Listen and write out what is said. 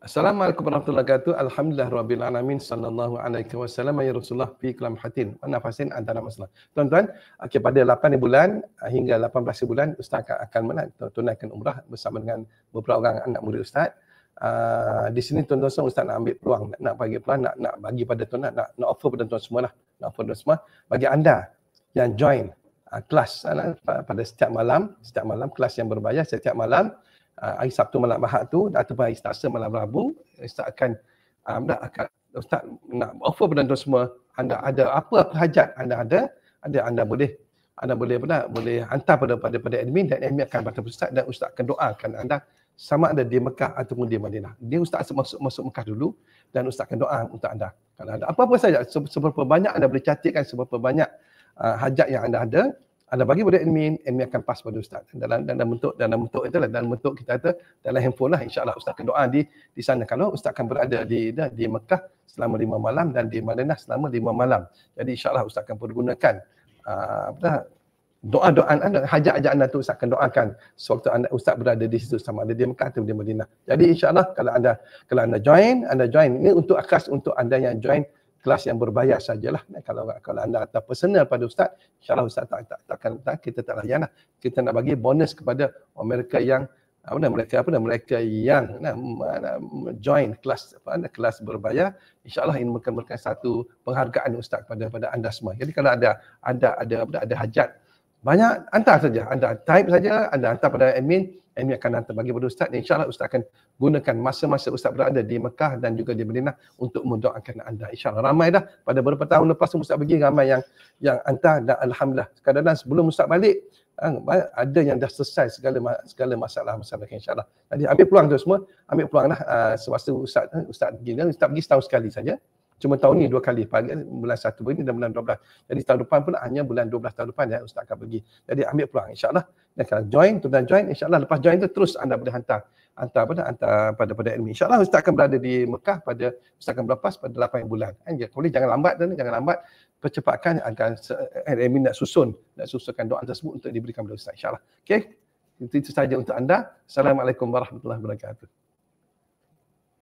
Assalamualaikum warahmatullahi wabarakatuh. Alhamdulillah rabbil alamin sallallahu alaihi wasallam ya Rasulullah fi kalam hatin wa nafasin antara masalah. Tuan-tuan, pada 8 bulan hingga 18 bulan Ustaz akan tunaikan umrah bersama dengan beberapa orang anak murid Ustaz. Di sini tuan-tuan semua Ustaz nak ambil peluang, nak bagi peluang, nak bagi pada tuan-tuan, nak offer pada tuan semua lah. Nak offer tuan semua bagi anda yang join kelas pada setiap malam kelas yang berbayar setiap malam. Hari Sabtu malam Ahad tu ataupun hari Selasa malam Rabu, Ustaz akan Ustaz nak offer pada tuan semua, anda ada apa hajat anda boleh hantar pada admin dan admin akan bantu Ustaz dan Ustaz akan doakan anda sama ada di Mekah ataupun di Madinah. Dia Ustaz masuk Mekah dulu dan Ustaz akan doa untuk anda. Kalau ada apa-apa saja, seberapa banyak anda boleh catatkan, seberapa banyak hajat yang anda ada, anda bagi pada admin akan pass pada Ustaz. Dalam bentuk itulah, dalam bentuk kita kata dalam handphone lah, insya-Allah Ustaz akan doa di sana. Kalau Ustaz akan berada di Mekah selama 5 malam dan di Madinah selama 5 malam. Jadi insya-Allah Ustaz akan pergunakan doa-doa anda, hajat-hajat anda tu Ustaz akan doakan sewaktu Ustaz berada di situ, sama ada di Mekah atau di Madinah. Jadi insya-Allah kalau anda join ini untuk khas untuk anda yang join kelas yang berbayar sajalah. Kalau anda hantar personal pada Ustaz, insya-Allah Ustaz kita tak layan lah. Kita nak bagi bonus kepada mereka yang mereka yang join kelas berbayar. Insya-Allah ini merupakan satu penghargaan Ustaz kepada anda semua. Jadi kalau ada hajat banyak, hantar saja. Anda type saja, anda hantar pada admin akan hantar bagi pada Ustaz. InsyaAllah Ustaz akan gunakan masa-masa Ustaz berada di Mekah dan juga di Madinah untuk mendoakan anda. InsyaAllah ramai dah pada beberapa tahun lepas Ustaz pergi, ramai yang hantar dan Alhamdulillah. Kadang-kadang sebelum Ustaz balik, ada yang dah selesai segala masalah insyaAllah. Jadi ambil peluang tu semua, ambil peluang lah. Sewaktu Ustaz pergi setahun sekali saja. Cuma tahun ni 2 kali, bulan 1 ini dan bulan 12. Jadi tahun depan pun hanya bulan 12 tahun depan ya Ustaz akan pergi. Jadi ambil peluang insya-Allah. Dan kalau tuan-tuan join, insya-Allah lepas join tu terus anda boleh hantar pada admin. Insya-Allah Ustaz akan berada di Mekah Ustaz akan berlepas pada 8 bulan. Kemudian jangan lambat, percepatkan agar admin nak susunkan doa tersebut untuk diberikan kepada Ustaz insya-Allah. Okey. Itu saja untuk anda. Assalamualaikum warahmatullahi wabarakatuh.